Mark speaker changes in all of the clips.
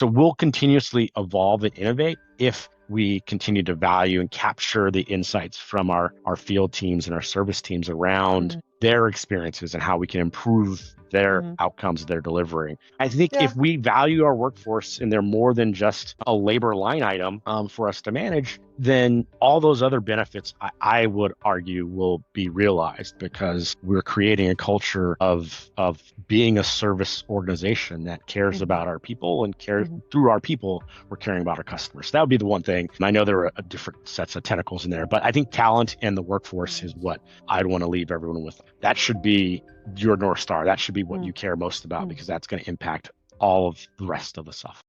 Speaker 1: So we'll continuously evolve and innovate if we continue to value and capture the insights from our field teams and our service teams around their experiences and how we can improve their outcomes they're delivering. I think
Speaker 2: Yeah.
Speaker 1: if we value our workforce and they're more than just a labor line item for us to manage, then all those other benefits, I would argue, will be realized because we're creating a culture of being a service organization that cares about our people and cares through our people, we're caring about our customers. So that would be the one thing. And I know there are different sets of tentacles in there, but I think talent and the workforce is what I'd want to leave everyone with. That should be your North Star. That should be what you care most about because that's going to impact all of the rest of the stuff.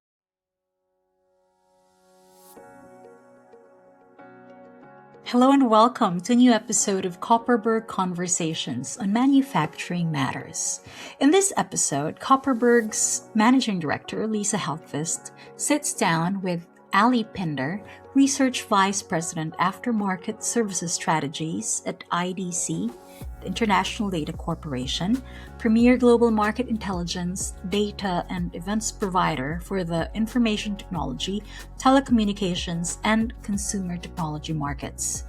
Speaker 3: Hello and welcome to a new episode of Copperberg Conversations on Manufacturing Matters. In this episode, Copperberg's Managing Director, Lisa Hellqvist, sits down with Aly Pinder, Research Vice President, Aftermarket Services Strategies at IDC, the International Data Corporation, premier global market intelligence, data, and events provider for the information technology, telecommunications, and consumer technology markets.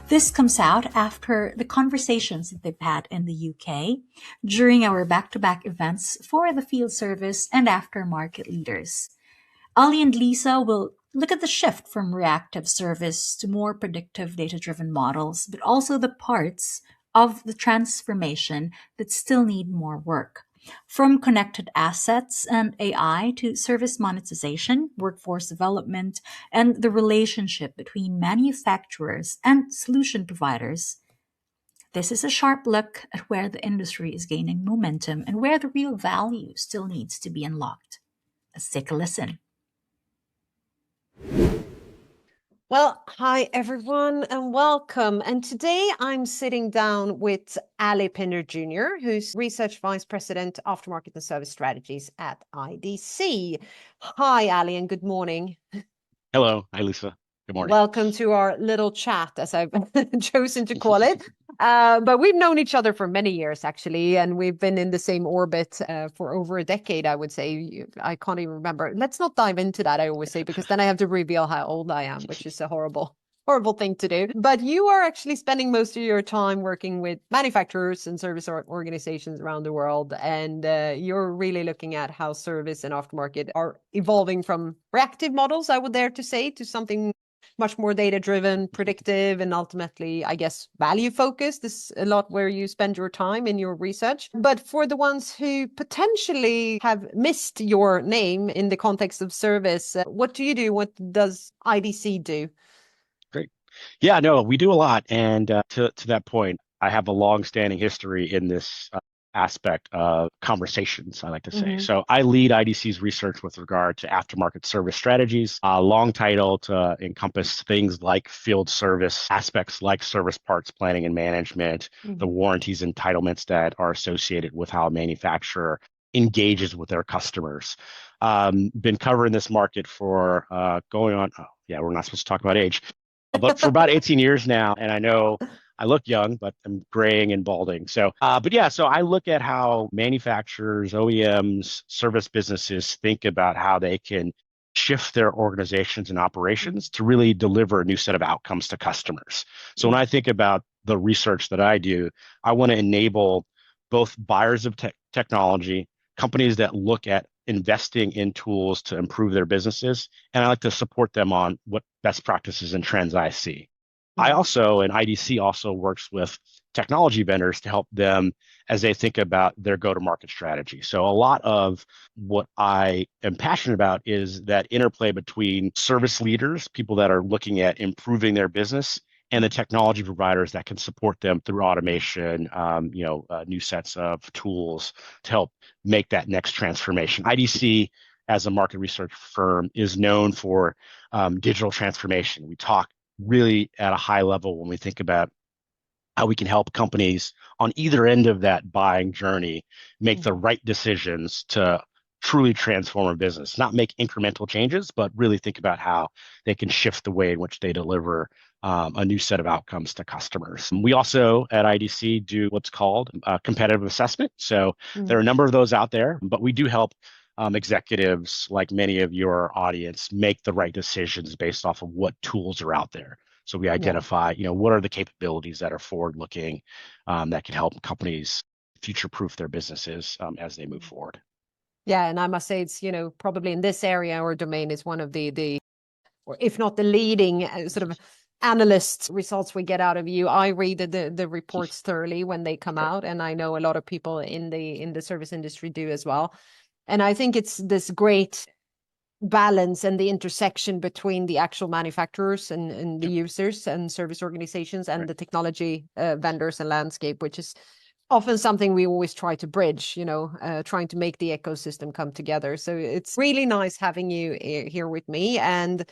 Speaker 3: This comes out after the conversations that they've had in the UK during our back-to-back events for the field service and aftermarket leaders. Aly and Lisa will look at the shift from reactive service to more predictive data-driven models, but also the parts of the transformation that still need more work. From connected assets and AI to service monetization, workforce development, and the relationship between manufacturers and solution providers. This is a sharp look at where the industry is gaining momentum and where the real value still needs to be unlocked. Let's take a listen.
Speaker 2: Well, hi everyone and welcome. And today I'm sitting down with Aly Pinder Jr., who's Research Vice President, Aftermarket and Service Strategies at IDC. Hi, Aly, and good morning.
Speaker 1: Hello. Hi, Lisa. Good morning.
Speaker 2: Welcome to our little chat, as I've chosen to call it. But we've known each other for many years, actually, and we've been in the same orbit for over a decade, I would say. I can't even remember. Let's not dive into that, I always say, because then I have to reveal how old I am, which is a horrible thing to do. But you are actually spending most of your time working with manufacturers and service organizations around the world. And you're really looking at how service and aftermarket are evolving from reactive models, I would dare to say, to something much more data-driven, predictive, and ultimately, I guess, value-focused is a lot where you spend your time in your research. But for the ones who potentially have missed your name in the context of service, what do you do? What does IDC do?
Speaker 1: Great. Yeah, no, we do a lot. And to that point, I have a long-standing history in this aspect of conversations, I like to say. So I lead IDC's research with regard to aftermarket service strategies, a long title to encompass things like field service aspects like service parts planning and management, the warranties entitlements that are associated with how a manufacturer engages with their customers. Been covering this market for going on, we're not supposed to talk about age, but for about 18 years now. And I know I look young, but I'm graying and balding. So I look at how manufacturers, OEMs, service businesses think about how they can shift their organizations and operations to really deliver a new set of outcomes to customers. So when I think about the research that I do, I want to enable both buyers of technology, companies that look at investing in tools to improve their businesses, and I like to support them on what best practices and trends I see. I also, and IDC also works with technology vendors to help them as they think about their go-to-market strategy. So a lot of what I am passionate about is that interplay between service leaders, people that are looking at improving their business, and the technology providers that can support them through automation, new sets of tools to help make that next transformation. IDC, as a market research firm, is known for digital transformation. We talk really at a high level when we think about how we can help companies on either end of that buying journey make the right decisions to truly transform a business, not make incremental changes, but really think about how they can shift the way in which they deliver a new set of outcomes to customers. We also at IDC do what's called competitive assessment. So there are a number of those out there, but we do help executives, like many of your audience, make the right decisions based off of what tools are out there. So we identify, what are the capabilities that are forward-looking that can help companies future-proof their businesses as they move forward.
Speaker 2: Yeah, and I must say it's, probably in this area or domain is one of the or if not the leading sort of analyst results we get out of you. I read the reports thoroughly when they come out, and I know a lot of people in the service industry do as well. And I think it's this great balance and the intersection between the actual manufacturers and the users and service organizations and the technology vendors and landscape, which is often something we always try to bridge, trying to make the ecosystem come together. So it's really nice having you here with me. And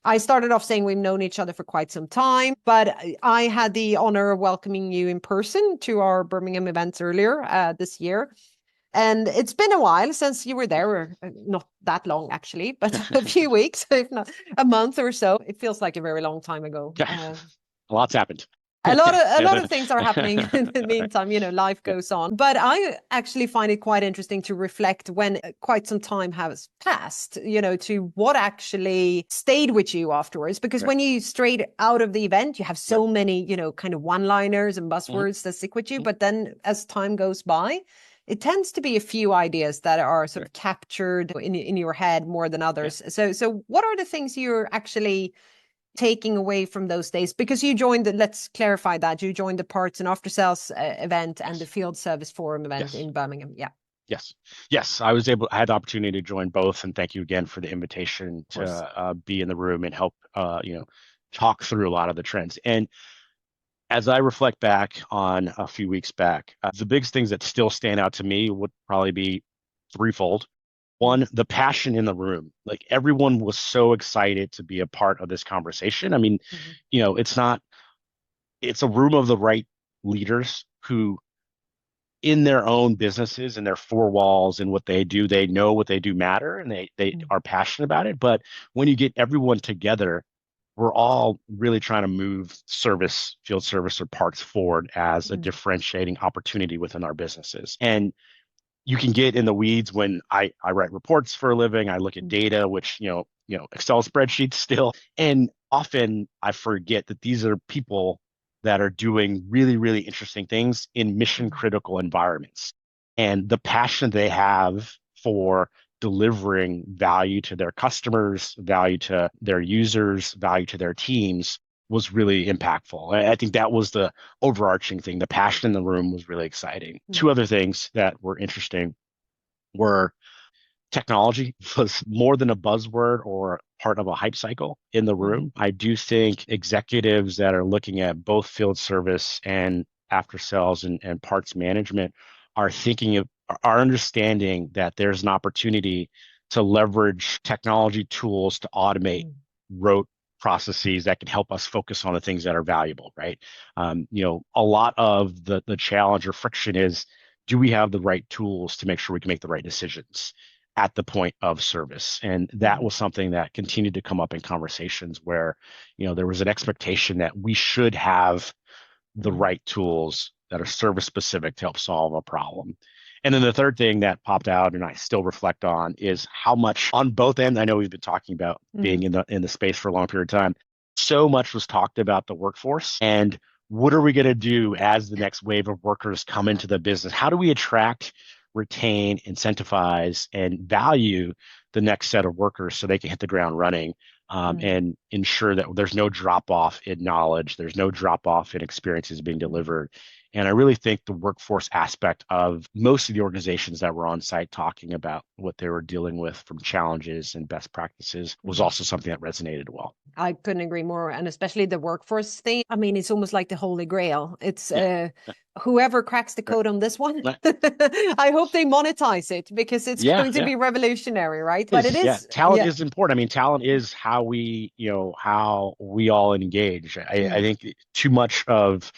Speaker 2: I started off saying we've known each other for quite some time, but I had the honor of welcoming you in person to our Birmingham events earlier this year. And it's been a while since you were there, not that long actually, but a few weeks, if not a month or so. It feels like a very long time ago.
Speaker 1: A lot's happened.
Speaker 2: A lot of things are happening in the meantime, life goes on. But I actually find it quite interesting to reflect when quite some time has passed, to what actually stayed with you afterwards. Because when you straight out of the event, you have so many, kind of one-liners and buzzwords that stick with you. But then as time goes by, it tends to be a few ideas that are sort of captured in your head more than others. So what are the things you're actually taking away from those days? Because you joined let's clarify that you joined the parts and after sales event and the field service forum event in Birmingham.
Speaker 1: Yes. I had the opportunity to join both, and thank you again for the invitation to be in the room and help talk through a lot of the trends. And as I reflect back on a few weeks back, the biggest things that still stand out to me would probably be threefold. One, the passion in the room. Like, everyone was so excited to be a part of this conversation. I mean, it's a room of the right leaders who, in their own businesses and their four walls and what they do, they know what they do matter, and they are passionate about it. But when you get everyone together, we're all really trying to move service, field service, or parts forward as a differentiating opportunity within our businesses. And you can get in the weeds when I write reports for a living. I look at data, which, Excel spreadsheets still. And often I forget that these are people that are doing really, really interesting things in mission critical environments. And the passion they have for delivering value to their customers, value to their users, value to their teams was really impactful. I think that was the overarching thing. The passion in the room was really exciting. Two other things that were interesting were technology was more than a buzzword or part of a hype cycle in the room. I do think executives that are looking at both field service and after sales and parts management are understanding that there's an opportunity to leverage technology tools to automate rote processes that can help us focus on the things that are valuable, right? A lot of the challenge or friction is, do we have the right tools to make sure we can make the right decisions at the point of service? And that was something that continued to come up in conversations where, there was an expectation that we should have the right tools that are service specific to help solve a problem. And then the third thing that popped out and I still reflect on is how much on both ends, I know we've been talking about being in the space for a long period of time, so much was talked about the workforce and what are we going to do as the next wave of workers come into the business? How do we attract, retain, incentivize, and value the next set of workers so they can hit the ground running and ensure that there's no drop off in knowledge, there's no drop off in experiences being delivered. And I really think the workforce aspect of most of the organizations that were on site talking about what they were dealing with from challenges and best practices was also something that resonated well.
Speaker 2: I couldn't agree more. And especially the workforce thing. I mean, it's almost like the Holy Grail. It's whoever cracks the code on this one, I hope they monetize it because it's going to be revolutionary, right? But it is.
Speaker 1: Talent is important. I mean, talent is how we all engage. I think too much of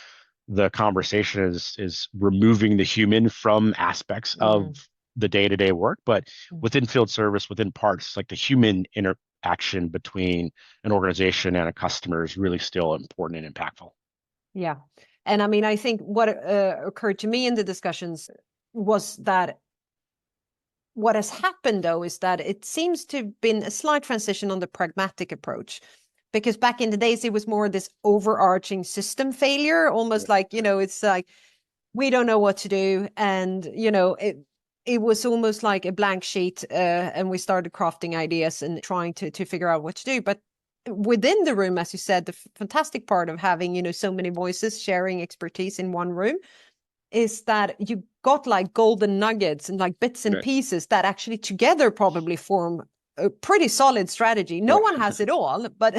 Speaker 1: the conversation is removing the human from aspects of the day-to-day work, but within field service, within parts, like the human interaction between an organization and a customer is really still important and impactful.
Speaker 2: Yeah. And I mean, I think what occurred to me in the discussions was that what has happened though is that it seems to have been a slight transition on the pragmatic approach. Because back in the days, it was more this overarching system failure, almost like, it's like, we don't know what to do. And, it was almost like a blank sheet. And we started crafting ideas and trying to figure out what to do. But within the room, as you said, the fantastic part of having, so many voices sharing expertise in one room is that you got like golden nuggets and like bits and pieces that actually together probably form a pretty solid strategy. No one has it all, but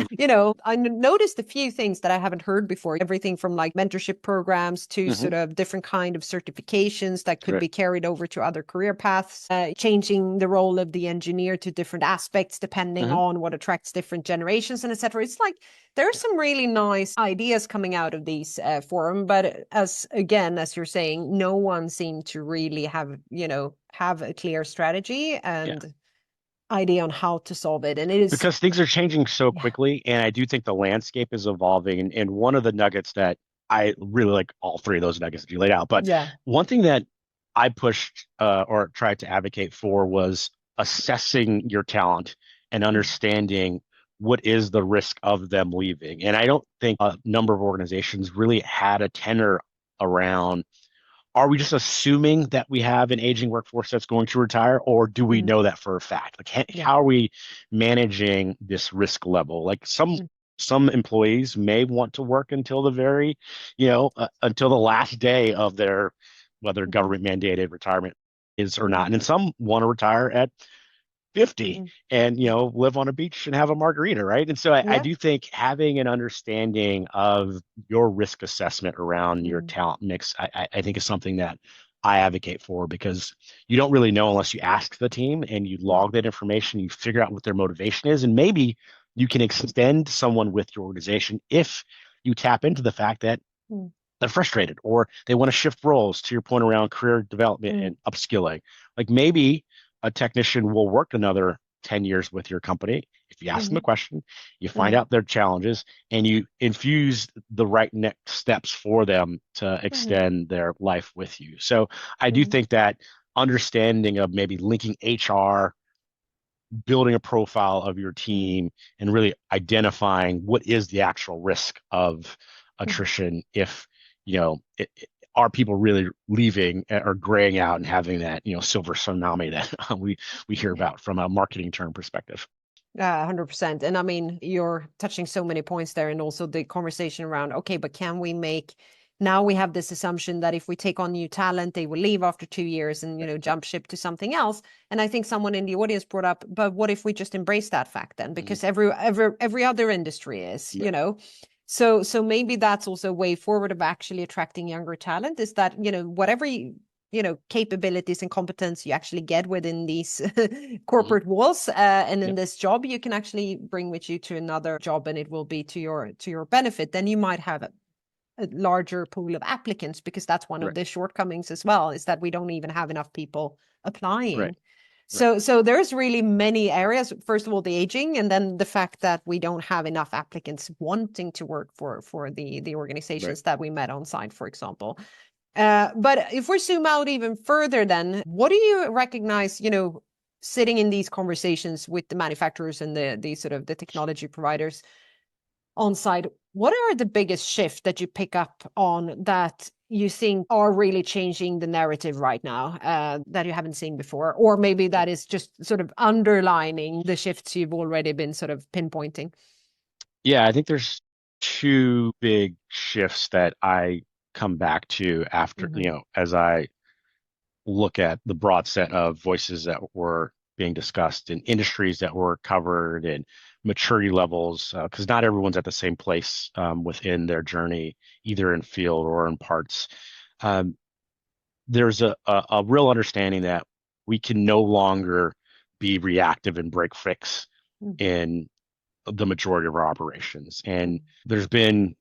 Speaker 2: I noticed a few things that I haven't heard before. Everything from like mentorship programs to sort of different kind of certifications that could be carried over to other career paths, changing the role of the engineer to different aspects depending on what attracts different generations and etc. It's like there are some really nice ideas coming out of these forum, but as you're saying, no one seemed to really have a clear strategy and idea on how to solve it. And it is
Speaker 1: because things are changing so quickly, and I do think the landscape is evolving. And one of the nuggets that I really like, all three of those nuggets that you laid out, but one thing that I pushed or tried to advocate for was assessing your talent and understanding what is the risk of them leaving. And I don't think a number of organizations really had a tenor around, are we just assuming that we have an aging workforce that's going to retire, or do we know that for a fact? Like, how are we managing this risk level? Like some employees may want to work until the very, until the last day of their, whether government mandated retirement is or not. And then some want to retire at 50 and live on a beach and have a margarita, right? And so I do think having an understanding of your risk assessment around your talent mix, I think is something that I advocate for, because you don't really know unless you ask the team and you log that information, you figure out what their motivation is, and maybe you can extend someone with your organization if you tap into the fact that they're frustrated or they want to shift roles, to your point around career development and upskilling. Like maybe a technician will work another 10 years with your company. If you ask them a question, you find out their challenges, and you infuse the right next steps for them to extend their life with you. So I do think that understanding of maybe linking HR, building a profile of your team, and really identifying what is the actual risk of attrition if, are people really leaving or graying out and having that, silver tsunami that we hear about from a marketing term perspective.
Speaker 2: 100%. And I mean, you're touching so many points there, and also the conversation around, okay, but can we make, now we have this assumption that if we take on new talent, they will leave after 2 years and, jump ship to something else. And I think someone in the audience brought up, but what if we just embrace that fact then? Because every other industry is, So maybe that's also a way forward of actually attracting younger talent, is that, whatever capabilities and competence you actually get within these corporate walls and in this job, you can actually bring with you to another job, and it will be to your benefit. Then you might have a larger pool of applicants, because that's one of the shortcomings as well, is that we don't even have enough people applying. So there's really many areas. First of all, the aging, and then the fact that we don't have enough applicants wanting to work for the organizations that we met on site, for example. But if we zoom out even further, then what do you recognize, sitting in these conversations with the manufacturers and the sort of the technology providers on site, what are the biggest shifts that you pick up on that you think are really changing the narrative right now that you haven't seen before? Or maybe that is just sort of underlining the shifts you've already been sort of pinpointing?
Speaker 1: Yeah, I think there's two big shifts that I come back to after, as I look at the broad set of voices that were being discussed and industries that were covered and maturity levels, because not everyone's at the same place within their journey, either in field or in parts. There's a real understanding that we can no longer be reactive and break fix in the majority of our operations. And there's been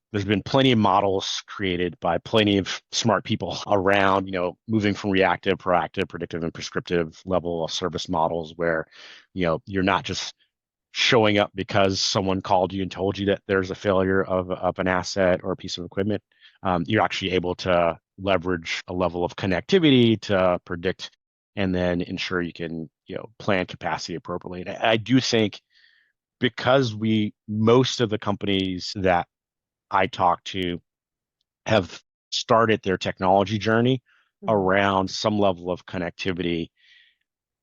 Speaker 1: plenty of models created by plenty of smart people around, moving from reactive, proactive, predictive, and prescriptive level of service models, where, you're not just showing up because someone called you and told you that there's a failure of an asset or a piece of equipment. You're actually able to leverage a level of connectivity to predict and then ensure you can, plan capacity appropriately. And I do think because most of the companies that I talk to have started their technology journey around some level of connectivity.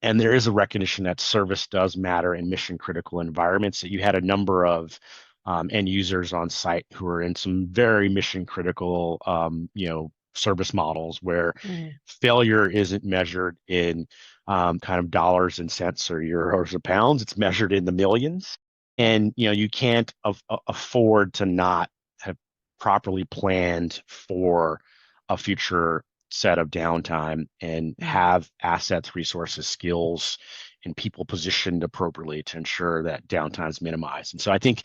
Speaker 1: And there is a recognition that service does matter in mission critical environments. That you had a number of end users on site who are in some very mission critical, service models where failure isn't measured in kind of dollars and cents or euros or pounds. It's measured in the millions. And, you can't afford to not have properly planned for a future set of downtime and have assets, resources, skills, and people positioned appropriately to ensure that downtime is minimized. And so I think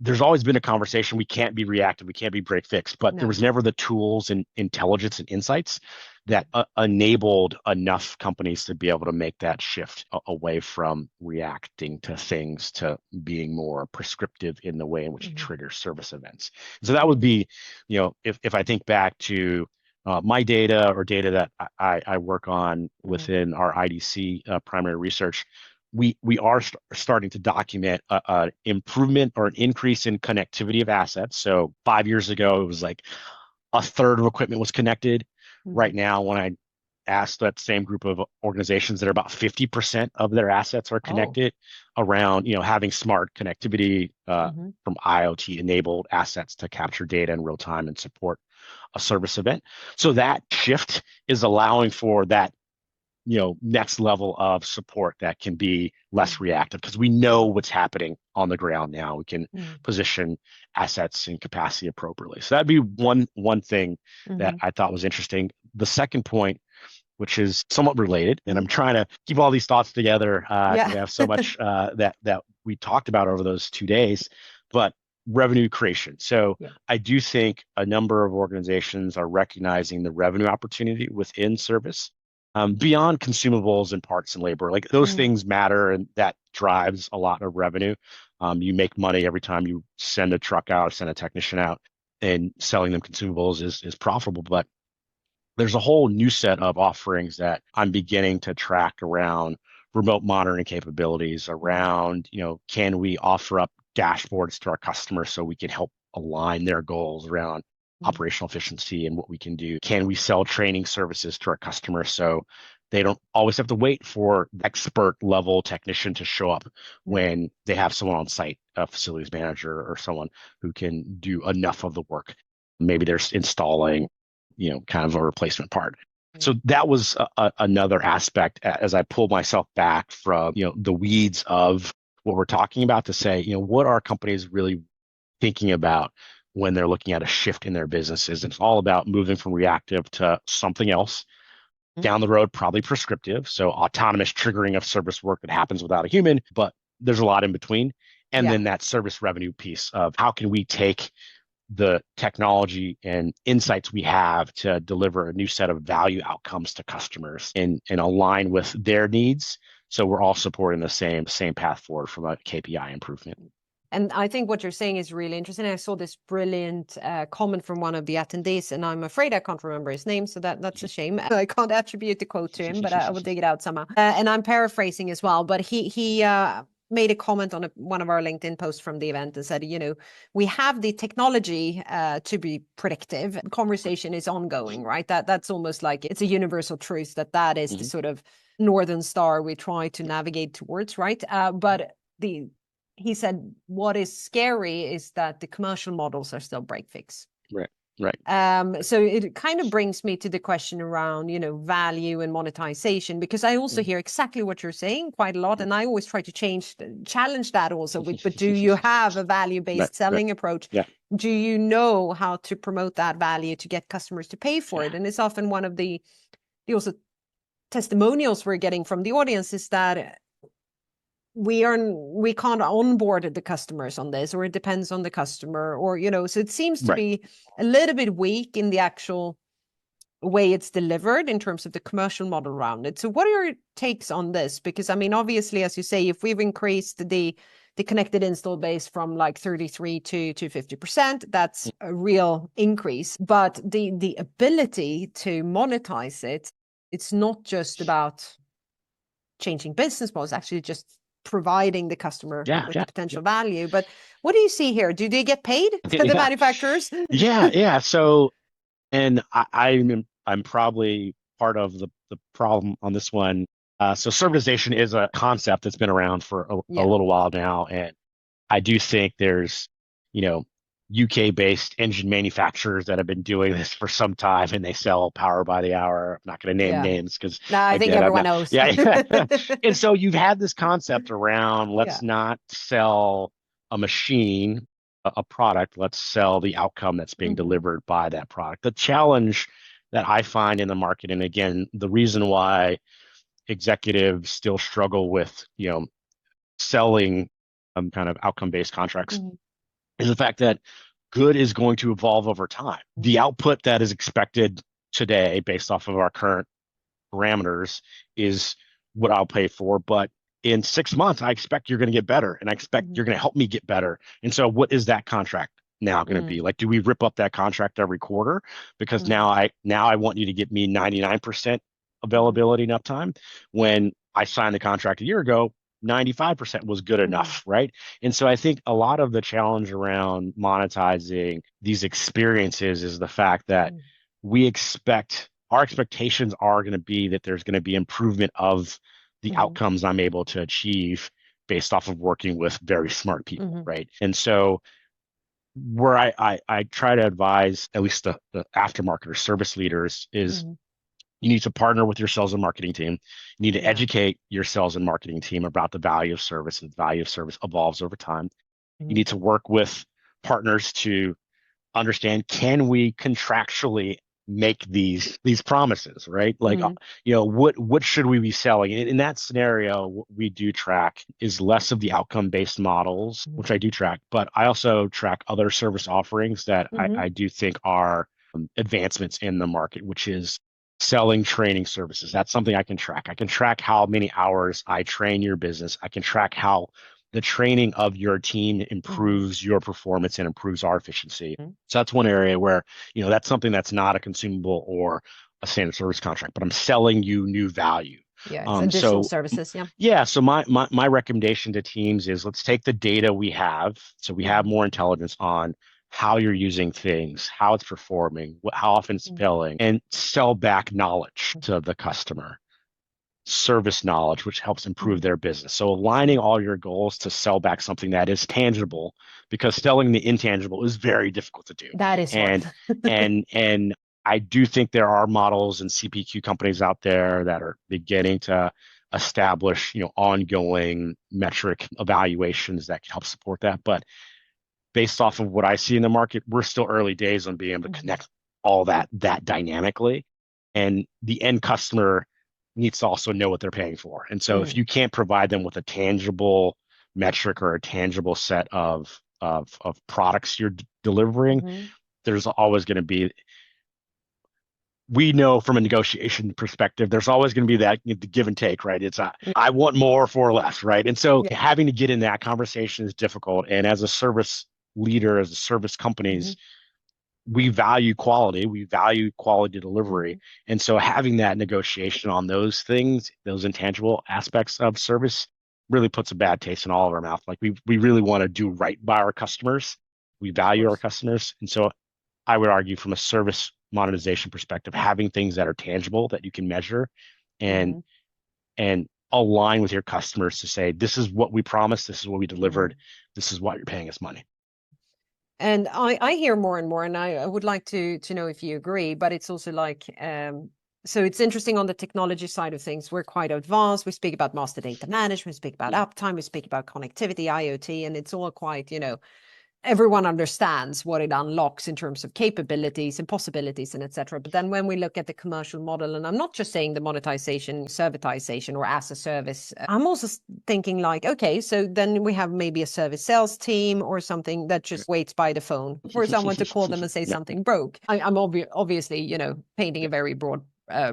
Speaker 1: there's always been a conversation. We can't be reactive. We can't be break fix, but there was never the tools and intelligence and insights that enabled enough companies to be able to make that shift away from reacting to things to being more prescriptive in the way in which it triggers service events. So that would be, if I think back to my data or data that I work on within our IDC primary research, we are starting to document an improvement or an increase in connectivity of assets. So 5 years ago, it was like a third of equipment was connected. Right now, when I asked that same group of organizations, that are about 50% of their assets are connected around, having smart connectivity from IoT enabled assets to capture data in real time and support a service event. So that shift is allowing for that next level of support that can be less reactive because we know what's happening on the ground now. We can position assets and capacity appropriately. So that'd be one thing that I thought was interesting. The second point, which is somewhat related, and I'm trying to keep all these thoughts together because we have so much that we talked about over those 2 days, but revenue creation. So I do think a number of organizations are recognizing the revenue opportunity within service. Beyond consumables and parts and labor, like those things matter, and that drives a lot of revenue. You make money every time you send a truck out, send a technician out, and selling them consumables is profitable. But there's a whole new set of offerings that I'm beginning to track around remote monitoring capabilities, around, can we offer up dashboards to our customers so we can help align their goals around operational efficiency and what we can do? Can we sell training services to our customers so they don't always have to wait for expert level technician to show up when they have someone on site, a facilities manager or someone who can do enough of the work? Maybe they're installing, kind of a replacement part. So that was another aspect as I pull myself back from, the weeds of what we're talking about to say, what are companies really thinking about when they're looking at a shift in their businesses? It's all about moving from reactive to something else down the road, probably prescriptive. So autonomous triggering of service work that happens without a human, but there's a lot in between. And then that service revenue piece of how can we take the technology and insights we have to deliver a new set of value outcomes to customers and align with their needs. So we're all supporting the same path forward from a KPI improvement.
Speaker 2: And I think what you're saying is really interesting. I saw this brilliant comment from one of the attendees, and I'm afraid I can't remember his name, so that's a shame. I can't attribute the quote to him, but I will dig it out somehow. And I'm paraphrasing as well, but he made a comment on one of our LinkedIn posts from the event and said, we have the technology to be predictive. Conversation is ongoing, right? That's almost like it's a universal truth that is the sort of northern star we try to navigate towards, right? But he said, what is scary is that the commercial models are still break fix.
Speaker 1: Right.
Speaker 2: So it kind of brings me to the question around, value and monetization, because I also hear exactly what you're saying quite a lot. And I always try to challenge that also. But do you have a value-based selling approach?
Speaker 1: Yeah.
Speaker 2: Do you know how to promote that value to get customers to pay for it? And it's often one of the also testimonials we're getting from the audience is that we can't onboard the customers on this, or it depends on the customer, or so it seems to be a little bit weak in the actual way it's delivered in terms of the commercial model around it. So what are your takes on this? Because obviously, as you say, if we've increased the the connected install base from like 33 to 50%. That's a real increase. But the ability to monetize it, it's not just about changing business models, actually just providing the customer with the potential value. But what do you see here? Do they get paid, the manufacturers?
Speaker 1: Yeah. So, and I'm probably part of the problem on this one. So servitization is a concept that's been around for a little while now. And I do think there's, UK-based engine manufacturers that have been doing this for some time, and they sell power by the hour. I'm not going to name names because
Speaker 2: I think everyone knows.
Speaker 1: Yeah. And so you've had this concept around, let's not sell a machine, a product, let's sell the outcome that's being delivered by that product. The challenge that I find in the market, and again, the reason why executives still struggle with, selling kind of outcome-based contracts is the fact that good is going to evolve over time. The output that is expected today based off of our current parameters is what I'll pay for, but in 6 months, I expect you're going to get better, and I expect you're going to help me get better. And so what is that contract now going to be? Like, do we rip up that contract every quarter? Because now I want you to get me 99% availability and uptime. When I signed the contract a year ago, 95% was good enough, right? And so I think a lot of the challenge around monetizing these experiences is the fact that our expectations are going to be that there's going to be improvement of the outcomes I'm able to achieve based off of working with very smart people, right? And so where I try to advise at least the aftermarket or service leaders is you need to partner with your sales and marketing team. You need to educate your sales and marketing team about the value of service, and the value of service evolves over time. You need to work with partners to understand, can we contractually make these promises, right? Like, what should we be selling? In that scenario, what we do track is less of the outcome-based models, which I do track, but I also track other service offerings that I do think are advancements in the market, which is selling training services. That's something I can track. I can track how many hours I train your business. I can track how the training of your team improves your performance and improves our efficiency. So that's one area where, that's something that's not a consumable or a standard service contract, but I'm selling you new value.
Speaker 2: Yeah, it's additional services.
Speaker 1: Yeah. So my recommendation to teams is, let's take the data we have, so we have more intelligence on how you're using things, how it's performing, how often it's failing, and sell back knowledge to the customer. Service knowledge, which helps improve their business. So aligning all your goals to sell back something that is tangible, because selling the intangible is very difficult to do.
Speaker 2: That is
Speaker 1: and I do think there are models and CPQ companies out there that are beginning to establish, ongoing metric evaluations that can help support that. But based off of what I see in the market, we're still early days on being able to connect all that dynamically. And the end customer needs to also know what they're paying for. And so if you can't provide them with a tangible metric or a tangible set of products you're delivering, there's always going to be, we know from a negotiation perspective, there's always going to be that give and take, right? It's I want more for less, right? And so having to get in that conversation is difficult. And as a service leader, as a service companies, we value quality, delivery. And so having that negotiation on those things, those intangible aspects of service, really puts a bad taste in all of our mouth. Like, we really want to do right by our customers. We value our customers. And so I would argue, from a service monetization perspective, having things that are tangible, that you can measure and align with your customers to say, this is what we promised, this is what we delivered, this is what you're paying us money.
Speaker 2: And I hear more and more, and I would like to know if you agree, but it's also like, so it's interesting on the technology side of things. We're quite advanced. We speak about master data management, we speak about uptime, we speak about connectivity, IoT, and it's all quite, everyone understands what it unlocks in terms of capabilities and possibilities and etc. But then when we look at the commercial model, and I'm not just saying the monetization, servitization, or as a service, I'm also thinking like, okay, so then we have maybe a service sales team or something that just waits by the phone for someone to call them and say something broke. I'm obviously, painting a very broad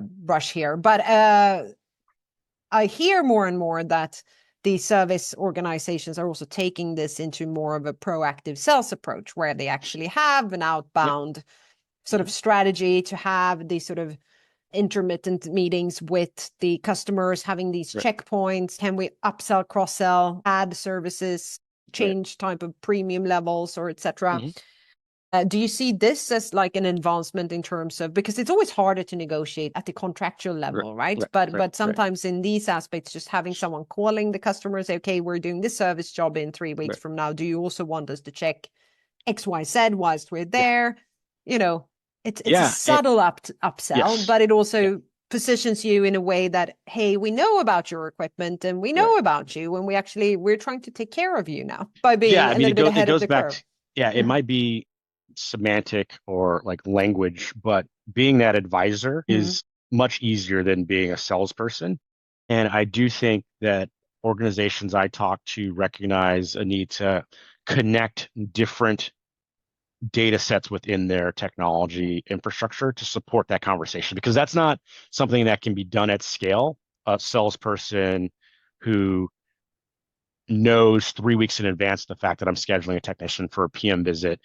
Speaker 2: brush here, but I hear more and more that these service organizations are also taking this into more of a proactive sales approach, where they actually have an outbound sort of strategy to have these sort of intermittent meetings with the customers, having these checkpoints. Can we upsell, cross-sell, add services, change type of premium levels, or etc.? Do you see this as like an advancement in terms of, because it's always harder to negotiate at the contractual level, right? But sometimes in these aspects, just having someone calling the customer, say, okay, we're doing this service job in 3 weeks from now. Do you also want us to check XYZ whilst we're there? You know, it's a subtle upsell, but it also positions you in a way that, hey, we know about your equipment and we know about you, and we're trying to take care of you now by being a little bit ahead of the curve.
Speaker 1: It might be semantic or like language, but being that advisor is much easier than being a salesperson. And I do think that organizations I talk to recognize a need to connect different data sets within their technology infrastructure to support that conversation, because that's not something that can be done at scale. A salesperson who knows 3 weeks in advance the fact that I'm scheduling a technician for a PM visit,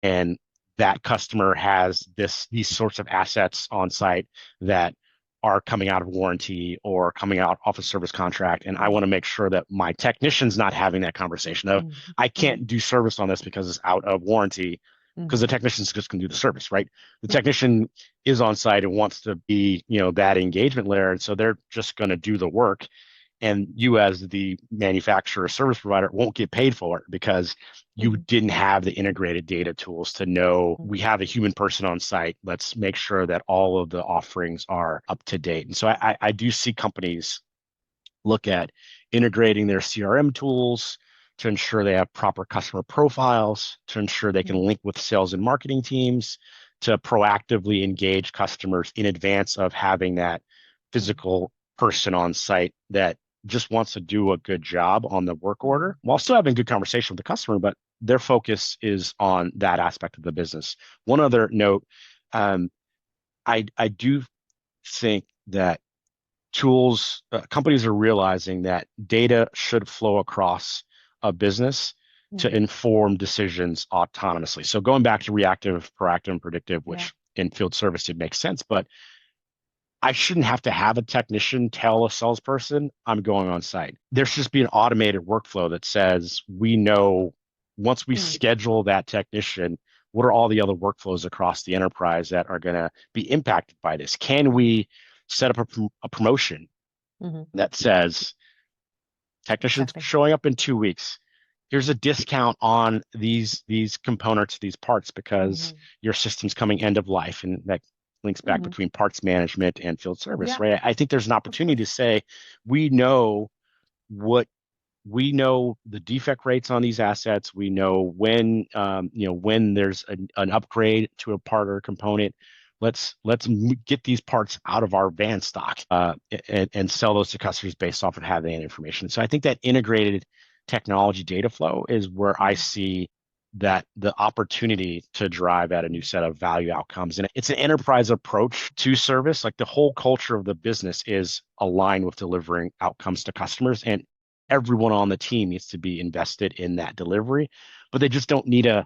Speaker 1: and that customer has these sorts of assets on site that are coming out of warranty or coming out off a service contract, and I want to make sure that my technician's not having that conversation of, I can't do service on this because it's out of warranty, because the technician's just going to do the service, right? The technician is on site and wants to be, that engagement layer, and so they're just going to do the work. And you, as the manufacturer service provider, won't get paid for it because you didn't have the integrated data tools to know we have a human person on site. Let's make sure that all of the offerings are up to date. And so I do see companies look at integrating their CRM tools to ensure they have proper customer profiles, to ensure they can link with sales and marketing teams, to proactively engage customers in advance of having that physical person on site that just wants to do a good job on the work order while still having good conversation with the customer, but their focus is on that aspect of the business. One other note, I do think that companies are realizing that data should flow across a business to inform decisions autonomously. So going back to reactive, proactive, and predictive, which in field service, it makes sense, but I shouldn't have to have a technician tell a salesperson I'm going on site. There should just be an automated workflow that says, we know once we schedule that technician, what are all the other workflows across the enterprise that are going to be impacted by this? Can we set up a promotion that says, technicians showing up in 2 weeks, here's a discount on these components, these parts, because your system's coming end of life, and that links back between parts management and field service, right? I think there's an opportunity to say, we know the defect rates on these assets. We know when there's an upgrade to a part or a component. Let's get these parts out of our van stock and sell those to customers based off of having that information. So I think that integrated technology data flow is where I see that the opportunity to drive at a new set of value outcomes. And it's an enterprise approach to service. Like the whole culture of the business is aligned with delivering outcomes to customers, and everyone on the team needs to be invested in that delivery, but they just don't need to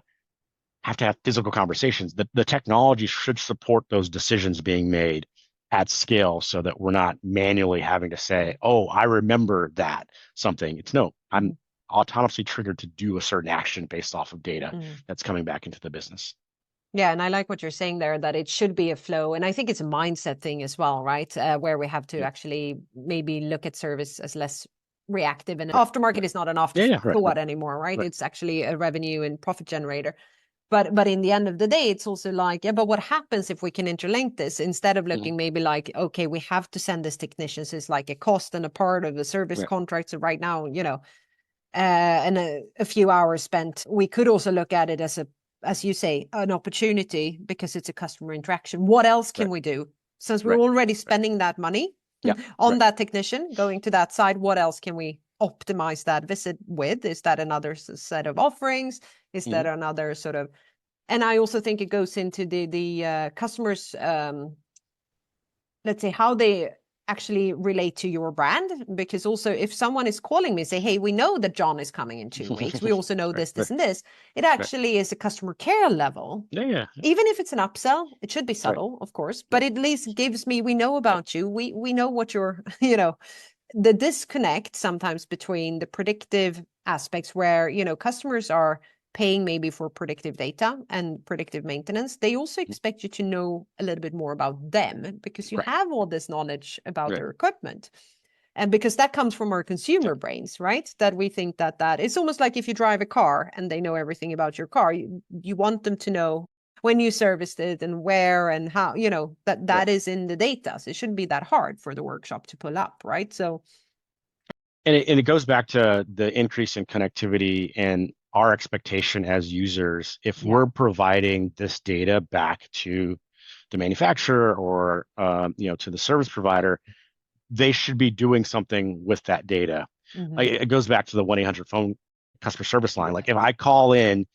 Speaker 1: have physical conversations. The technology should support those decisions being made at scale so that we're not manually having to say, oh, I remember that something. I'm autonomously triggered to do a certain action based off of data that's coming back into the business.
Speaker 2: Yeah, and I like what you're saying there, that it should be a flow. And I think it's a mindset thing as well, right? Where we have to actually maybe look at service as less reactive, and aftermarket is not an afterthought anymore, right? It's actually a revenue and profit generator. But in the end of the day, it's also like, but what happens if we can interlink this instead of looking maybe like, okay, we have to send this technicians is like a cost and a part of the service contract. So right now, and a few hours spent, we could also look at it as you say, an opportunity, because it's a customer interaction. What else can we do? Since we're already spending that money on that technician going to that side, what else can we optimize that visit with? Is that another set of offerings? Is that another sort of, and I also think it goes into the customers, let's say how they actually relate to your brand, because also if someone is calling me, say, hey, we know that John is coming in 2 weeks. We also know this, this, and this. It actually is a customer care level.
Speaker 1: Yeah.
Speaker 2: Even if it's an upsell, it should be subtle, of course, but at least gives me, we know about you. We know what you're, the disconnect sometimes between the predictive aspects where, customers are paying maybe for predictive data and predictive maintenance. They also expect you to know a little bit more about them, because you have all this knowledge about their equipment. And because that comes from our consumer brains, right? That we think that it's almost like if you drive a car and they know everything about your car, you want them to know when you serviced it and where and how, that is in the data. So it shouldn't be that hard for the workshop to pull up, right? So.
Speaker 1: And it goes back to the increase in connectivity and our expectation as users. If we're providing this data back to the manufacturer or to the service provider, they should be doing something with that data. It goes back to the 1-800 phone customer service line. Like if I call in,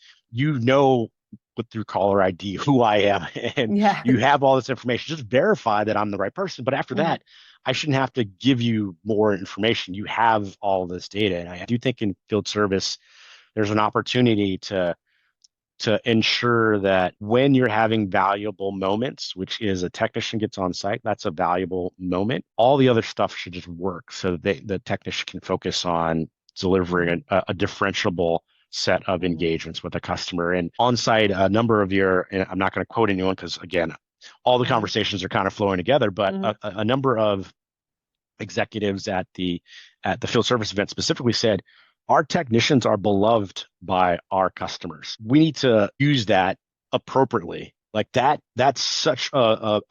Speaker 1: with through caller ID who I am, and you have all this information. Just verify that I'm the right person. But after that, I shouldn't have to give you more information. You have all this data. And I do think in field service, there's an opportunity to ensure that when you're having valuable moments, which is a technician gets on site, that's a valuable moment. All the other stuff should just work so that the technician can focus on delivering a differentiable set of engagements with a customer. And on site, a number of and I'm not going to quote anyone because again, all the conversations are kind of flowing together, but a number of executives at the field service event specifically said, our technicians are beloved by our customers. We need to use that appropriately. Like that's such a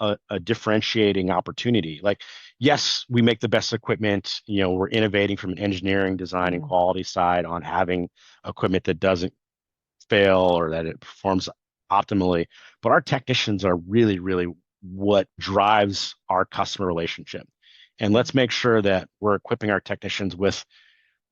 Speaker 1: differentiating opportunity. Like, yes, we make the best equipment. We're innovating from an engineering, design, and quality side on having equipment that doesn't fail or that it performs optimally. But our technicians are really, really what drives our customer relationship. And let's make sure that we're equipping our technicians with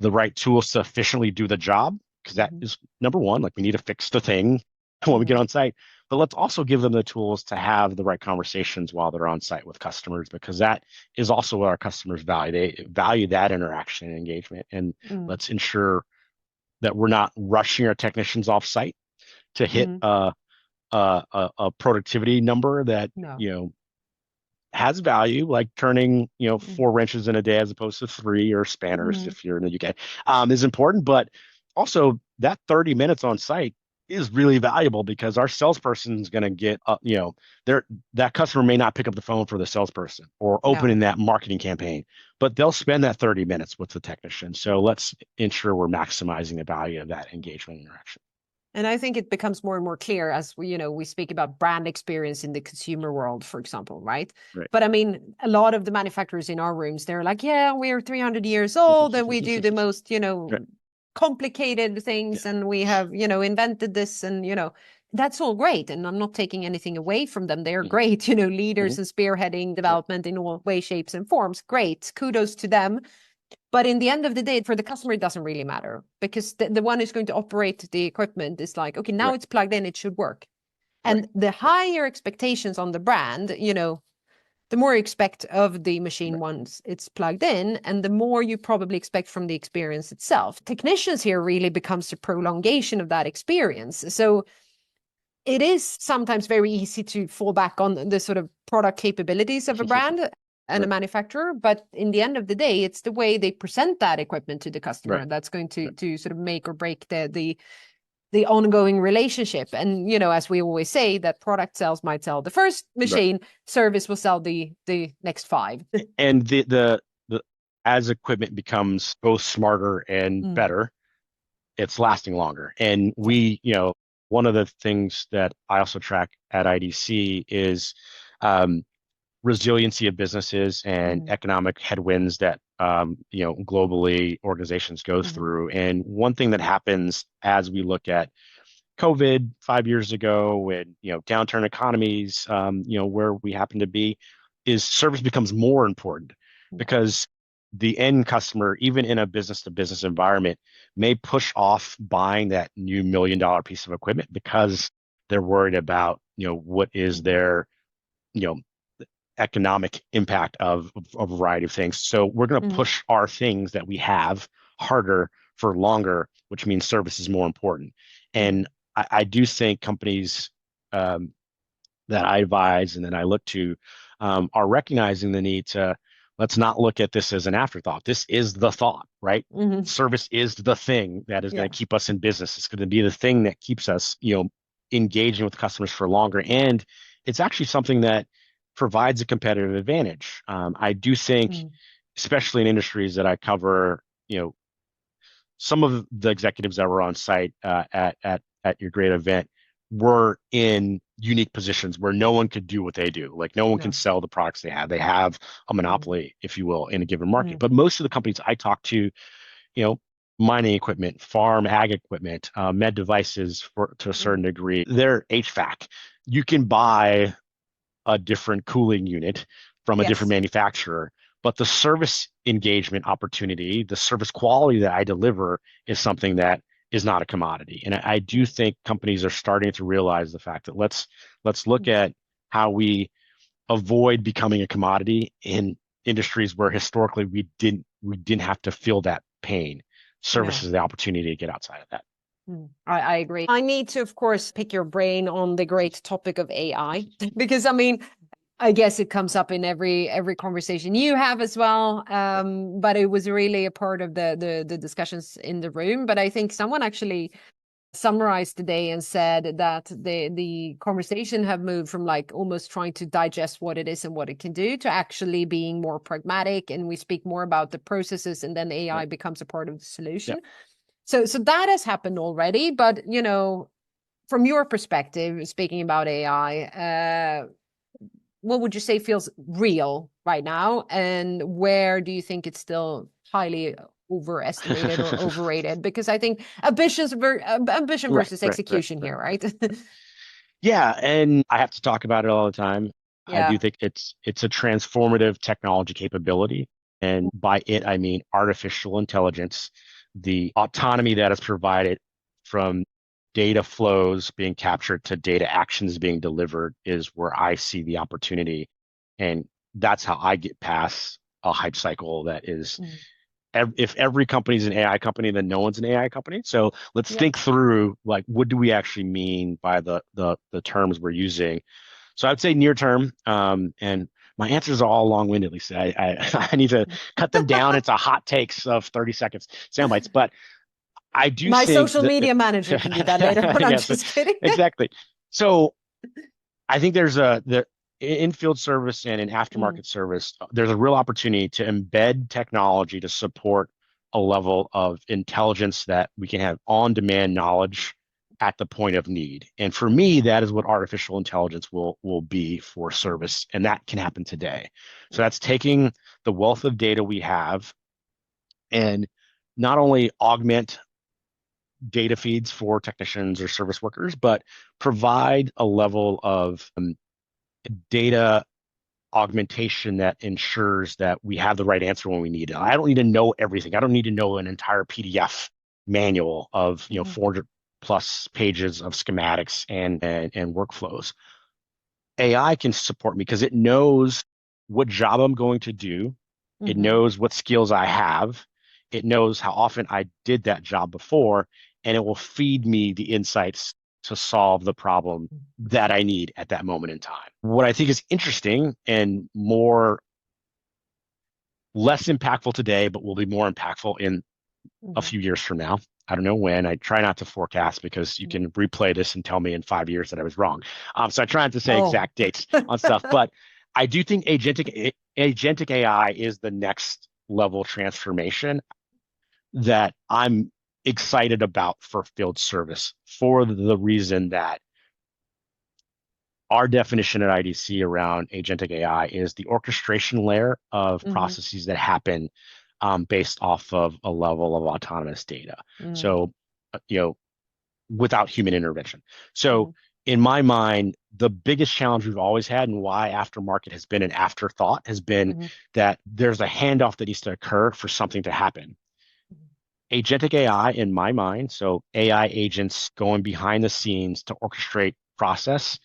Speaker 1: the right tools to efficiently do the job, because that is number one. Like we need to fix the thing when we get on site, but let's also give them the tools to have the right conversations while they're on site with customers, because that is also what our customers value. They value that interaction and engagement. And let's ensure that we're not rushing our technicians off site to hit a productivity number that, has value, like turning, 4 wrenches in a day as opposed to 3, or spanners if you're in the UK, is important. But also that 30 minutes on site is really valuable, because our salesperson is going to get, that customer may not pick up the phone for the salesperson or opening that marketing campaign, but they'll spend that 30 minutes with the technician. So let's ensure we're maximizing the value of that engagement interaction.
Speaker 2: And I think it becomes more and more clear as we speak about brand experience in the consumer world, for example, right? But I mean, a lot of the manufacturers in our rooms, they're like, yeah, we're 300 years old and we do the most, complicated things, and we have, invented this, and, that's all great. And I'm not taking anything away from them. They're great, leaders and spearheading development in all ways, shapes, and forms. Great. Kudos to them. But in the end of the day, for the customer, it doesn't really matter, because the one who's going to operate the equipment is like, okay, now it's plugged in, it should work. And the higher expectations on the brand, the more you expect of the machine once it's plugged in, and the more you probably expect from the experience itself. Technicians here really becomes a prolongation of that experience. So it is sometimes very easy to fall back on the sort of product capabilities of a brand and a manufacturer, but in the end of the day, it's the way they present that equipment to the customer that's going to sort of make or break the ongoing relationship. And as we always say, that product sales might sell the first machine, service will sell the next 5.
Speaker 1: And the as equipment becomes both smarter and better, it's lasting longer. And we, one of the things that I also track at IDC is resiliency of businesses and economic headwinds that globally organizations go through. And one thing that happens as we look at COVID 5 years ago and downturn economies, where we happen to be, is service becomes more important, because the end customer, even in a business to business environment, may push off buying that new $1 million piece of equipment because they're worried about what is their economic impact of a variety of things. So we're going to push our things that we have harder for longer, which means service is more important. And I do think companies that I advise and then I look to are recognizing the need to, let's not look at this as an afterthought. This is the thought, right? Service is the thing that is going to keep us in business. It's going to be the thing that keeps us, engaging with customers for longer. And it's actually something that provides a competitive advantage. I do think, especially in industries that I cover, some of the executives that were on site at your great event were in unique positions where no one could do what they do. Like no one can sell the products they have. They have a monopoly, if you will, in a given market. But most of the companies I talk to, mining equipment, farm ag equipment, med devices to a certain degree, they're HVAC. You can buy a different cooling unit from a different manufacturer, but the service engagement opportunity, the service quality that I deliver is something that is not a commodity. And I do think companies are starting to realize the fact that let's look at how we avoid becoming a commodity in industries where historically we didn't have to feel that pain. Service is the opportunity to get outside of that.
Speaker 2: I agree. I need to, of course, pick your brain on the great topic of AI because I guess it comes up in every conversation you have as well. But it was really a part of the discussions in the room. But I think someone actually summarized today and said that the conversation have moved from like almost trying to digest what it is and what it can do to actually being more pragmatic, and we speak more about the processes, and then AI becomes a part of the solution. So that has happened already, but from your perspective, speaking about AI, what would you say feels real right now, and where do you think it's still highly overestimated or overrated? Because I think ambition versus execution here, right?
Speaker 1: Yeah, and I have to talk about it all the time. I do think it's a transformative technology capability, and by it I mean artificial intelligence, the autonomy that is provided from data flows being captured to data actions being delivered is where I see the opportunity. And that's how I get past a hype cycle that is, if every company is an AI company, then no one's an AI company. So let's think through, like, what do we actually mean by the terms we're using? So I'd say near term, and my answers are all long-winded, Lisa. I need to cut them down into hot takes of 30 seconds sound bites, but I do
Speaker 2: My
Speaker 1: think
Speaker 2: social media manager can do that later on. I'm just kidding.
Speaker 1: Exactly. So I think there's the in-field service and in aftermarket service, there's a real opportunity to embed technology to support a level of intelligence that we can have on-demand knowledge at the point of need. And for me, that is what artificial intelligence will be for service, and that can happen today. So that's taking the wealth of data we have and not only augment data feeds for technicians or service workers, but provide a level of data augmentation that ensures that we have the right answer when we need it. I don't need to know everything. I don't need to know an entire PDF manual of 400 plus pages of schematics and workflows. AI can support me because it knows what job I'm going to do. It knows what skills I have. It knows how often I did that job before, and it will feed me the insights to solve the problem that I need at that moment in time. What I think is interesting and less impactful today, but will be more impactful in a few years from now. I don't know when. I try not to forecast because you can replay this and tell me in 5 years that I was wrong. So I try not to say exact dates on stuff, but I do think agentic AI is the next level transformation that I'm excited about for field service, for the reason that our definition at IDC around agentic AI is the orchestration layer of processes that happen based off of a level of autonomous data. So, without human intervention. So in my mind, the biggest challenge we've always had and why aftermarket has been an afterthought has been that there's a handoff that needs to occur for something to happen. Agentic AI, in my mind, so AI agents going behind the scenes to orchestrate process,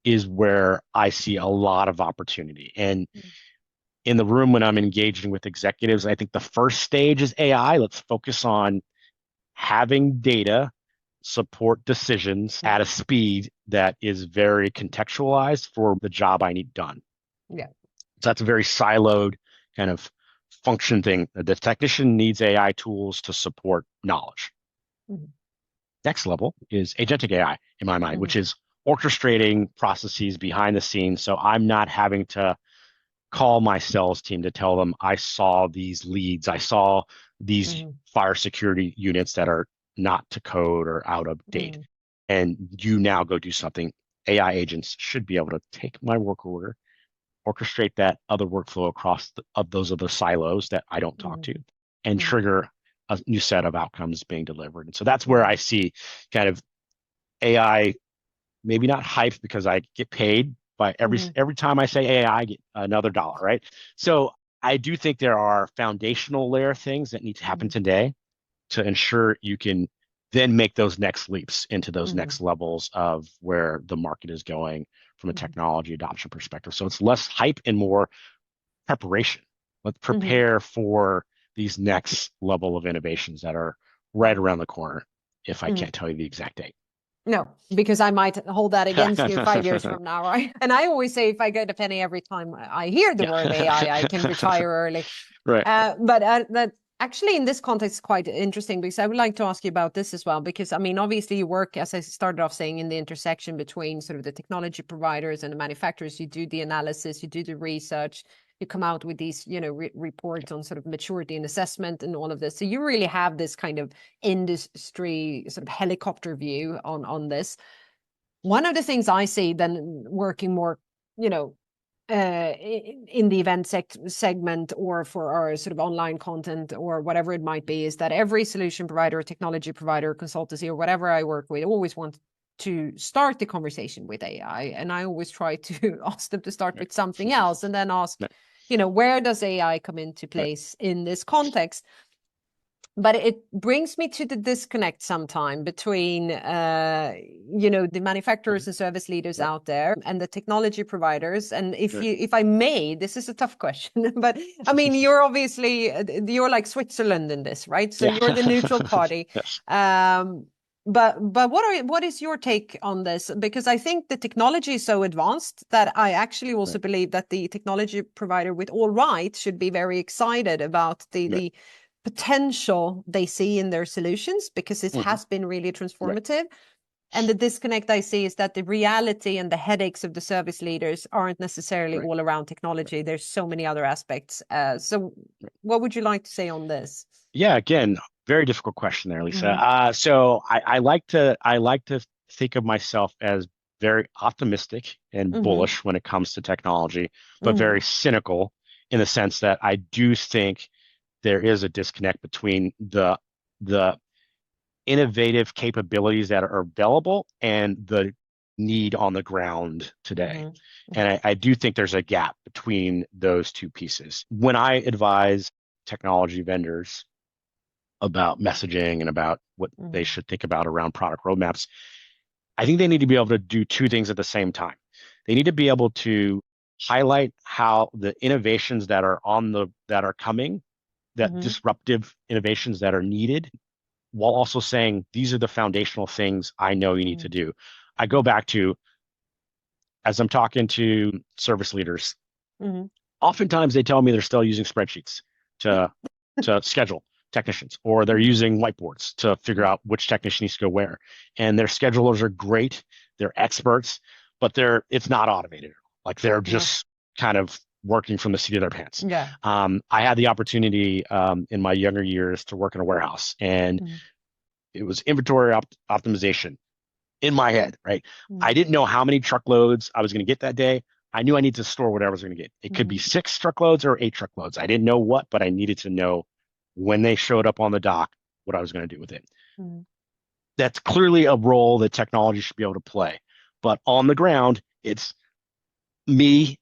Speaker 1: is where I see a lot of opportunity. And in the room when I'm engaging with executives, I think the first stage is AI. Let's focus on having data support decisions at a speed that is very contextualized for the job I need done.
Speaker 2: Yeah.
Speaker 1: So that's a very siloed kind of function thing. The technician needs AI tools to support knowledge. Next level is agentic AI in my mind, which is orchestrating processes behind the scenes. So I'm not having to call my sales team to tell them I saw these leads, I saw these fire security units that are not to code or out of date. And you now go do something. AI agents should be able to take my work order, orchestrate that other workflow across of those other silos that I don't talk to, and trigger a new set of outcomes being delivered. And so that's where I see kind of AI, maybe not hype because I get paid by every time I say AI, I get another dollar, right? So I do think there are foundational layer things that need to happen today to ensure you can then make those next leaps into those next levels of where the market is going from a technology adoption perspective. So it's less hype and more preparation. Let's prepare for these next level of innovations that are right around the corner, if I can't tell you the exact date.
Speaker 2: No, because I might hold that against you 5 years from now, right? And I always say if I get a penny every time I hear the word AI, I can retire early.
Speaker 1: Right.
Speaker 2: But that actually in this context is quite interesting, because I would like to ask you about this as well, because I mean, obviously you work, as I started off saying, in the intersection between sort of the technology providers and the manufacturers. You do the analysis, you do the research, you come out with these, reports on sort of maturity and assessment and all of this. So you really have this kind of industry sort of helicopter view on this. One of the things I see then working more, in the event segment or for our sort of online content or whatever it might be, is that every solution provider, technology provider, consultancy, or whatever I work with always want to start the conversation with AI. And I always try to ask them to start with something else and then ask, where does AI come into place in this context? But it brings me to the disconnect sometime between, the manufacturers and service leaders out there and the technology providers. And if I may, this is a tough question, but I mean, you're obviously, you're like Switzerland in this, right? So you're the neutral party.
Speaker 1: Yes.
Speaker 2: But what is your take on this? Because I think the technology is so advanced that I actually also believe that the technology provider, with all right, should be very excited about the potential they see in their solutions, because it has been really transformative. And the disconnect I see is that the reality and the headaches of the service leaders aren't necessarily all around technology. There's so many other aspects. So what would you like to say on this?
Speaker 1: Yeah, again, very difficult question there, Lisa. So I like to think of myself as very optimistic and bullish when it comes to technology, but very cynical in the sense that I do think there is a disconnect between the innovative capabilities that are available and the need on the ground today. And I do think there's a gap between those two pieces. When I advise technology vendors about messaging and about what they should think about around product roadmaps, I think they need to be able to do two things at the same time. They need to be able to highlight how the innovations that are coming, that disruptive innovations that are needed, while also saying, these are the foundational things I know you need to do. I go back to, as I'm talking to service leaders, oftentimes they tell me they're still using spreadsheets to schedule technicians, or they're using whiteboards to figure out which technician needs to go where. And their schedulers are great, they're experts, but it's not automated. Like they're just kind of working from the seat of their pants. I had the opportunity in my younger years to work in a warehouse, and it was inventory optimization in my head, right? I didn't know how many truckloads I was going to get that day. I knew I needed to store whatever I was going to get. It could be 6 truckloads or 8 truckloads. I didn't know what, but I needed to know when they showed up on the dock what I was going to do with it. That's clearly a role that technology should be able to play. But on the ground, it's me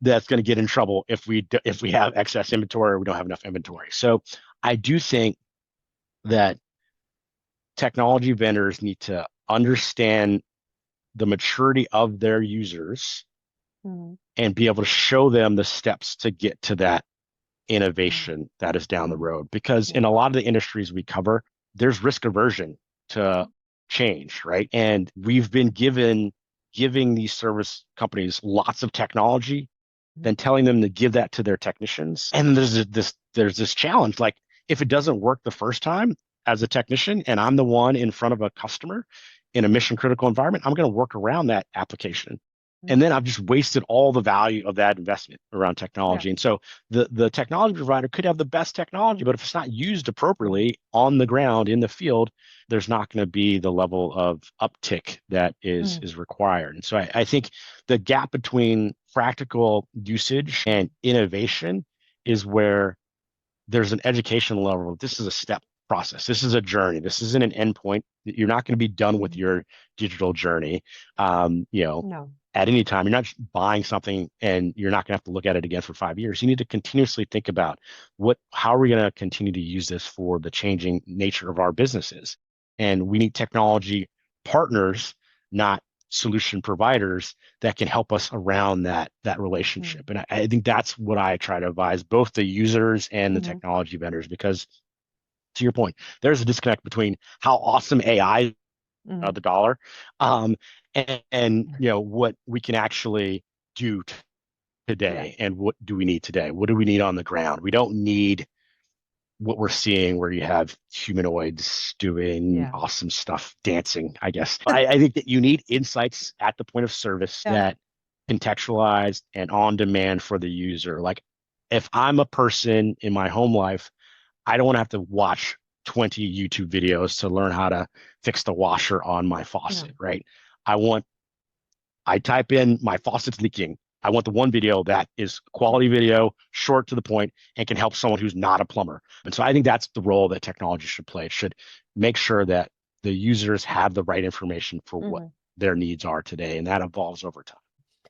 Speaker 1: that's going to get in trouble if we have excess inventory or we don't have enough inventory. So I do think that technology vendors need to understand the maturity of their users
Speaker 2: Mm.
Speaker 1: and be able to show them the steps to get to that innovation that is down the road. Because in a lot of the industries we cover, there's risk aversion to change, right? And we've been giving these service companies lots of technology, then telling them to give that to their technicians. And there's this challenge. Like, if it doesn't work the first time as a technician and I'm the one in front of a customer in a mission critical environment, I'm going to work around that application. And then I've just wasted all the value of that investment around technology. And so the technology provider could have the best technology, but if it's not used appropriately on the ground in the field, there's not going to be the level of uptick that is required. And so I think the gap between practical usage and innovation is where there's an education level. This is a step process. This is a journey. This isn't an endpoint. You're not going to be done with your digital journey.
Speaker 2: No.
Speaker 1: At any time. You're not just buying something and you're not going to have to look at it again for 5 years. You need to continuously think about how are we going to continue to use this for the changing nature of our businesses. And we need technology partners, not solution providers, that can help us around that relationship. And I think that's what I try to advise both the users and the technology vendors, because to your point, there's a disconnect between how awesome AI the dollar, and what we can actually do today, and what do we need today? What do we need on the ground? We don't need what we're seeing where you have humanoids doing awesome stuff, dancing, I guess. I think that you need insights at the point of service that contextualized and on demand for the user. Like, if I'm a person in my home life, I don't want to have to watch 20 YouTube videos to learn how to fix the washer on my faucet, right? I type in my faucet's leaking. I want the one video that is quality video, short to the point, and can help someone who's not a plumber. And so I think that's the role that technology should play. It should make sure that the users have the right information for what their needs are today, and that evolves over time.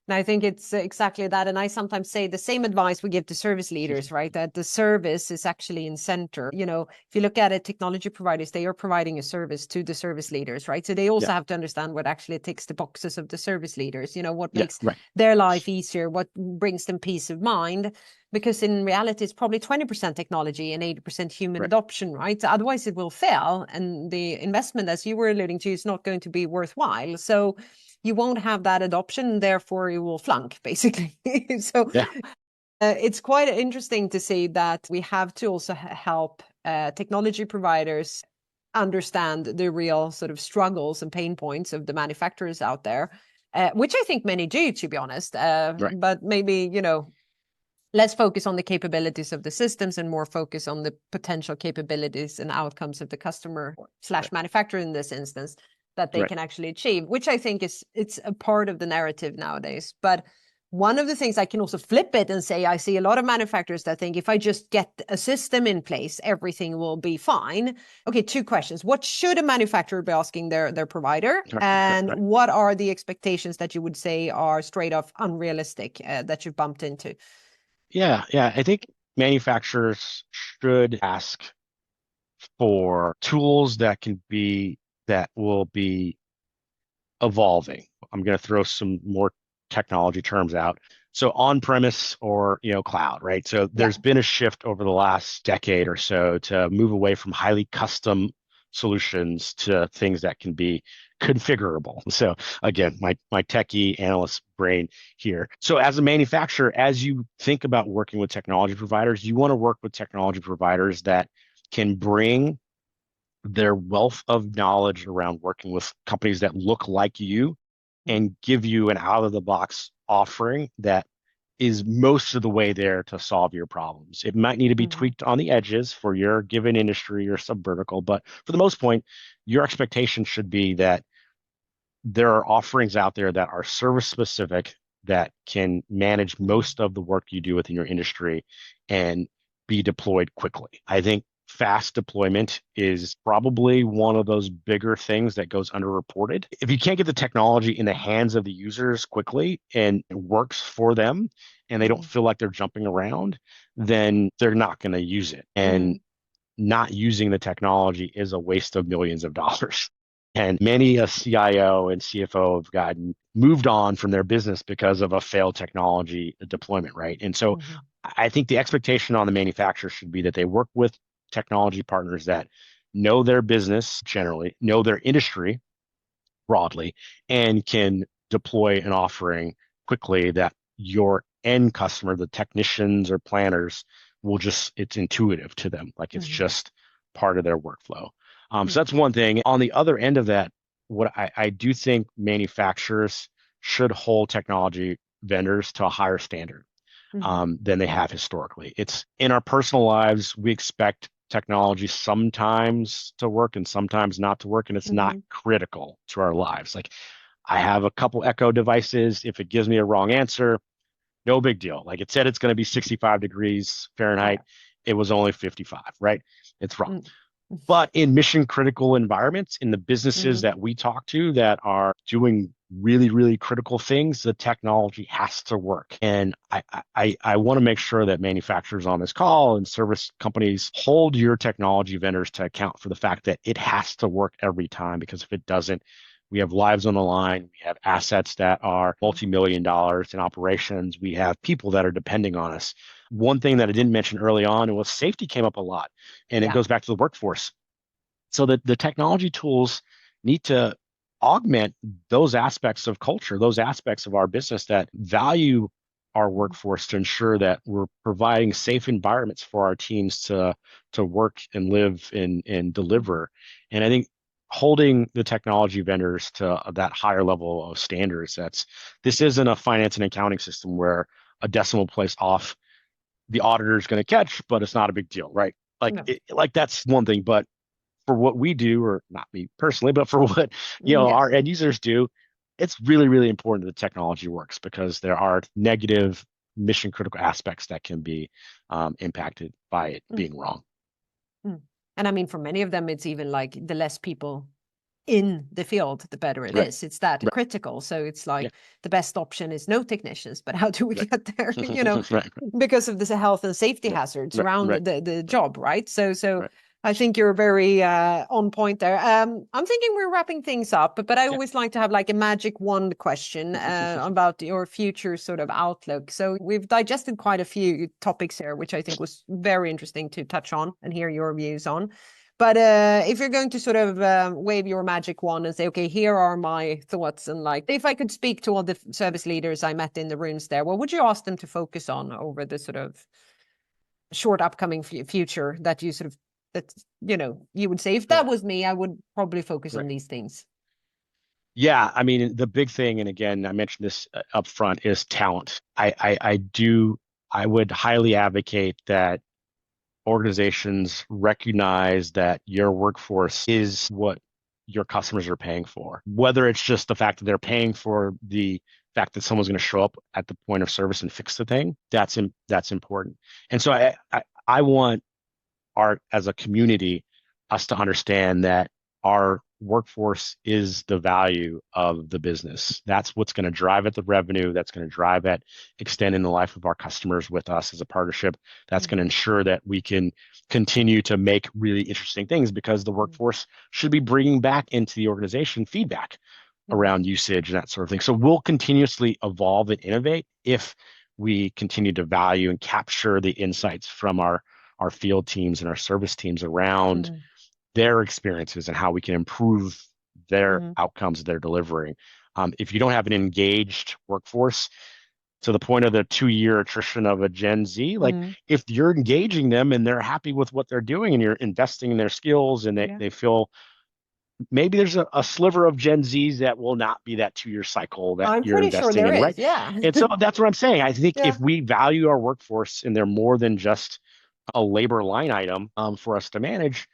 Speaker 2: And I think it's exactly that. And I sometimes say the same advice we give to service leaders, right? That the service is actually in center. If you look at it, technology providers, they are providing a service to the service leaders, right? So they also have to understand what actually ticks the boxes of the service leaders, what makes their life easier, what brings them peace of mind. Because in reality, it's probably 20% technology and 80% human adoption, right? Otherwise, it will fail. And the investment, as you were alluding to, is not going to be worthwhile. So you won't have that adoption, therefore you will flunk, basically. So it's quite interesting to see that we have to also help technology providers understand the real sort of struggles and pain points of the manufacturers out there, which I think many do, to be honest. But maybe, less focus on the capabilities of the systems and more focus on the potential capabilities and outcomes of the customer / manufacturer in this instance, that they can actually achieve, which I think it's a part of the narrative nowadays. But one of the things, I can also flip it and say, I see a lot of manufacturers that think if I just get a system in place, everything will be fine. Okay, 2 questions. What should a manufacturer be asking their provider? And what are the expectations that you would say are straight off unrealistic that you've bumped into?
Speaker 1: Yeah. I think manufacturers should ask for tools that will be evolving. I'm going to throw some more technology terms out. So on-premise or cloud, right? So there's been a shift over the last decade or so to move away from highly custom solutions to things that can be configurable. So again, my techie analyst brain here. So as a manufacturer, as you think about working with technology providers, you want to work with technology providers that can bring their wealth of knowledge around working with companies that look like you and give you an out-of-the-box offering that is most of the way there to solve your problems. It might need to be tweaked on the edges for your given industry or subvertical, but for the most point, your expectation should be that there are offerings out there that are service specific, that can manage most of the work you do within your industry and be deployed quickly. I think fast deployment is probably one of those bigger things that goes underreported. If you can't get the technology in the hands of the users quickly and it works for them and they don't feel like they're jumping around, then they're not going to use it. And not using the technology is a waste of millions of dollars. And many a CIO and CFO have gotten moved on from their business because of a failed technology deployment, right? And so I think the expectation on the manufacturer should be that they work with technology partners that know their business generally, know their industry broadly, and can deploy an offering quickly that your end customer, the technicians or planners, it's intuitive to them. Like it's just part of their workflow. So that's one thing. On the other end of that, what I do think manufacturers should hold technology vendors to a higher standard than they have historically. It's in our personal lives, we expect technology sometimes to work and sometimes not to work, and it's not critical to our lives. Like I have a couple Echo devices. If it gives me a wrong answer, no big deal. Like it said it's going to be 65 degrees Fahrenheit. It was only 55, right? It's wrong. But in mission critical environments, in the businesses that we talk to that are doing really, really critical things, the technology has to work. And I want to make sure that manufacturers on this call and service companies hold your technology vendors to account for the fact that it has to work every time, because if it doesn't, we have lives on the line. We have assets that are multi-million dollars in operations. We have people that are depending on us. One thing that I didn't mention early on was safety came up a lot, and it goes back to the workforce. So that the technology tools need to augment those aspects of culture, those aspects of our business that value our workforce, to ensure that we're providing safe environments for our teams to work and live and deliver. And I think holding the technology vendors to that higher level of standards, this isn't a finance and accounting system where a decimal place off the auditor is going to catch, but it's not a big deal, right? Like that's one thing, but for what we do, or not me personally, but for what our end users do, it's really, really important that the technology works, because there are negative mission critical aspects that can be impacted by it being wrong.
Speaker 2: And I mean, for many of them, it's even like the less people in the field, the better it is. It's that critical. So it's like the best option is no technicians, but how do we get there? Because of this health and safety hazards around the job, right? So I think you're very on point there. I'm thinking we're wrapping things up, but I always like to have like a magic wand question about your future sort of outlook. So we've digested quite a few topics here, which I think was very interesting to touch on and hear your views on. But if you're going to sort of wave your magic wand and say, okay, here are my thoughts, and like, if I could speak to all the service leaders I met in the rooms there, what would you ask them to focus on over the sort of short upcoming future that you sort of, you would say, if that was me, I would probably focus on these things?
Speaker 1: Yeah, I mean, the big thing, and again, I mentioned this up front, is talent. I would highly advocate that organizations recognize that your workforce is what your customers are paying for. Whether it's just the fact that they're paying for the fact that someone's going to show up at the point of service and fix the thing, that's important. And so I want as a community, us to understand that our workforce is the value of the business. That's what's going to drive at the revenue. That's going to drive at extending the life of our customers with us as a partnership. That's going to ensure that we can continue to make really interesting things, because the workforce should be bringing back into the organization feedback around usage and that sort of thing. So we'll continuously evolve and innovate if we continue to value and capture the insights from our field teams and our service teams around their experiences and how we can improve their outcomes they're delivering. If you don't have an engaged workforce, to the point of the 2-year attrition of a Gen Z, like if you're engaging them and they're happy with what they're doing and you're investing in their skills and they feel, maybe there's a sliver of Gen Zs that will not be that 2-year cycle that you're investing in, right? And so that's what I'm saying. I think if we value our workforce and they're more than just a labor line item for us to manage,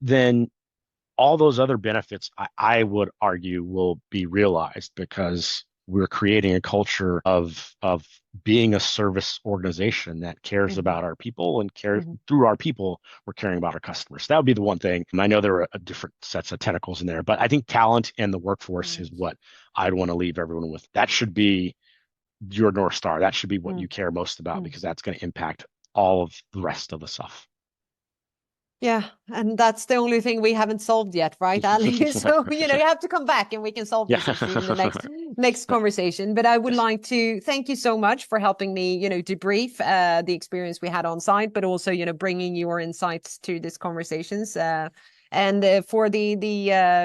Speaker 1: then all those other benefits, I would argue, will be realized, because we're creating a culture of being a service organization that cares about our people, and cares through our people, we're caring about our customers. That would be the one thing. And I know there are different sets of tentacles in there, but I think talent and the workforce is what I'd want to leave everyone with. That should be your North Star. That should be what you care most about, because that's going to impact all of the rest of the stuff.
Speaker 2: Yeah, and that's the only thing we haven't solved yet, right, Ali? So, you have to come back and we can solve this issue in the next conversation. But I would like to thank you so much for helping me, debrief the experience we had on site, but also, bringing your insights to these conversations. And for the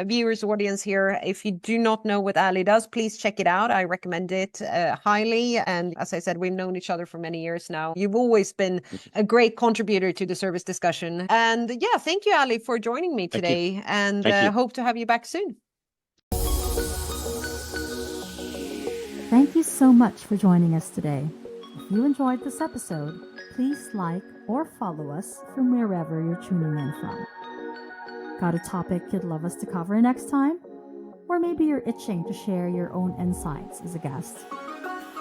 Speaker 2: viewers audience here, if you do not know what Ali does, please check it out. I recommend it highly. And as I said, we've known each other for many years now. You've always been a great contributor to the service discussion. And yeah, thank you, Ali, for joining me today. And hope to have you back soon.
Speaker 3: Thank you so much for joining us today. If you enjoyed this episode, please like or follow us from wherever you're tuning in from. Got a topic you'd love us to cover next time? Or maybe you're itching to share your own insights as a guest?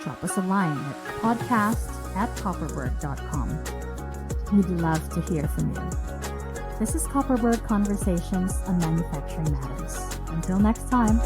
Speaker 3: Drop us a line at podcast@copperberg.com. We'd love to hear from you. This is Copperberg Conversations on Manufacturing Matters. Until next time.